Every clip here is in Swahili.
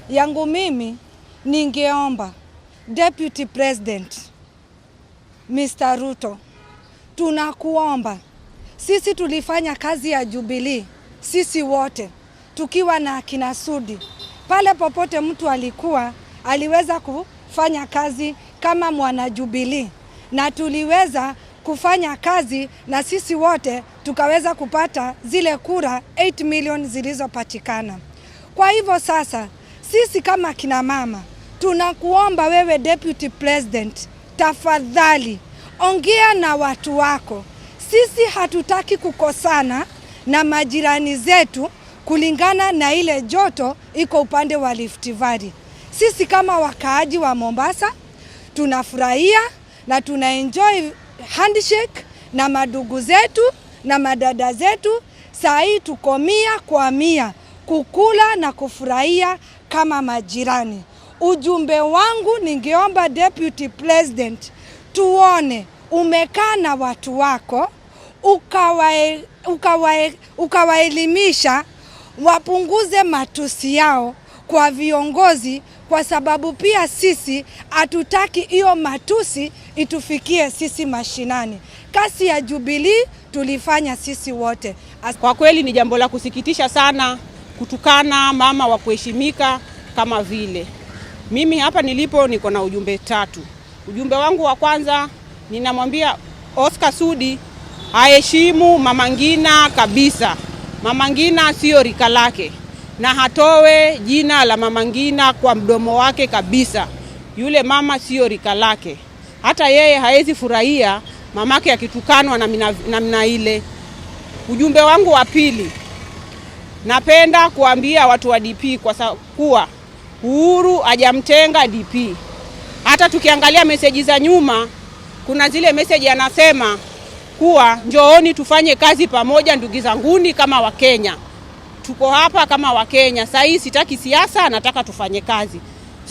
yangu mimi ningeomba Deputy President Mr. Ruto, tunakuomba. Sisi tulifanya kazi ya Jubilee, sisi wote tukiwa na akina Sudi. Pale popote mtu alikuwa, aliweza kufanya kazi kama mwana Jubilee, na tuliweza kufanya kazi na sisi wote tukaweza kupata zile kura 8 million zilizopatikana. Kwa hivyo sasa sisi kama kina mama tunakuomba wewe Deputy President, tafadhali ongea na watu wako. Sisi hatutaki kukosana na majirani zetu kulingana na ile joto iko upande wa Rift Valley. Sisi kama wakaaji wa Mombasa tunafurahia na tunaenjoy handshake na madugu zetu na madada zetu. Saa hii tuko 100% kukula na kufurahia kama majirani. Ujumbe wangu ningeomba Deputy President, tuone umekaa na watu wako ukawaelimisha wapunguze matusi yao kwa viongozi, kwa sababu pia sisi hatutaki hiyo matusi itufikie sisi mashinani. Kasi ya Jubilee tulifanya sisi wote. Kwa kweli ni jambo la kusikitisha sana kutukana mama wa kuheshimika kama vile. Mimi hapa nilipo niko na ujumbe 3. Ujumbe wangu wa kwanza, ninamwambia Oscar Sudi aheshimu Mama Ngina kabisa. Mama Ngina sio rika lake, na hatowe jina la Mama Ngina kwa mdomo wake kabisa. Yule mama sio rika lake. Hata yeye haezi furahia mamake akitukanwa na namna ile. Ujumbe wangu wa pili, napenda kuambia watu wa DP kwa kuwa Uhuru hajamtenga DP. Hata tukiangalia meseji za nyuma, kuna zile meseji anasema kuwa njooni tufanye kazi pamoja ndugu zanguni kama Wakenya. Tuko hapa kama Wakenya. Sasa hii sitaki siasa, nataka tufanye kazi.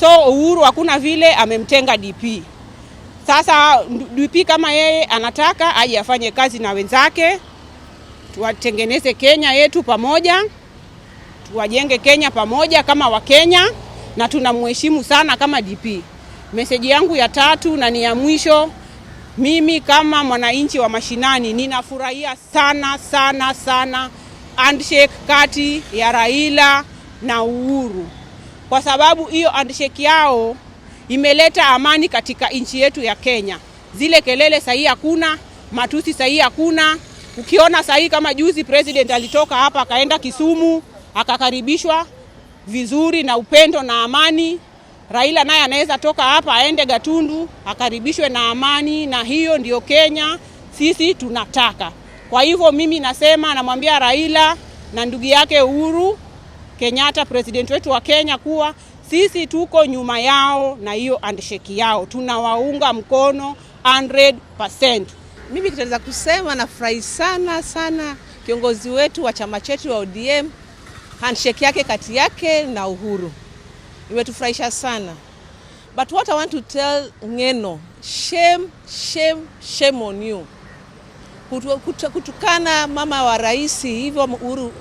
So Uhuru hakuna vile amemtenga DP. Sasa DP kama yeye anataka aje afanye kazi na wenzake, tuwatengeneze Kenya yetu pamoja, tuwajenge Kenya pamoja kama Wakenya, na tunamheshimu sana kama DP. Meseji yangu ya 3 na ni ya mwisho, mimi kama mwananchi wa mashinani ninafurahia sana handshake kati ya Raila na Uhuru, kwa sababu hiyo handshake yao imeleta amani katika nchi yetu ya Kenya. Zile kelele sahi hakuna, matusi sahi hakuna. Ukiona sahi kama juzi president alitoka hapa akaenda Kisumu, akakaribishwa vizuri na upendo na amani. Raila naye anaweza toka hapa aende Gatundu akaribishwe na amani, na hiyo ndio Kenya sisi tunataka. Kwa hivyo mimi nasema, namwambia Raila na ndugu yake Uhuru Kenyatta, president wetu wa Kenya, kuwa sisi tuko nyuma yao na hiyo handshake yao. Tunawaunga mkono 100%. Mimi kitaweza kusema nafurahi sana kiongozi wetu wa chama chetu wa ODM, handshake yake kati yake na Uhuru imetufurahisha sana. But what I want to tell Ngeno, shame on you. Kutukana mama wa rais hivyo Uhuru,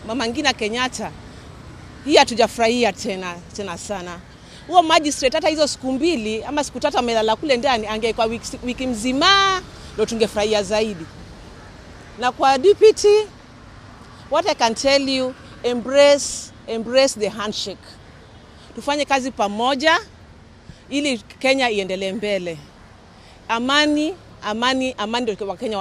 mama Ngina Kenyatta, hii hatujafurahia tena sana. Huo magistrate hata hizo siku 2 ama siku 3 amelala kule ndani, angekuwa wiki mzima ndio tungefurahia zaidi. Na kwa DPT, what I can tell you, embrace the handshake. Tufanye kazi pamoja ili Kenya iendelee mbele. Amani ndio kwa Kenya.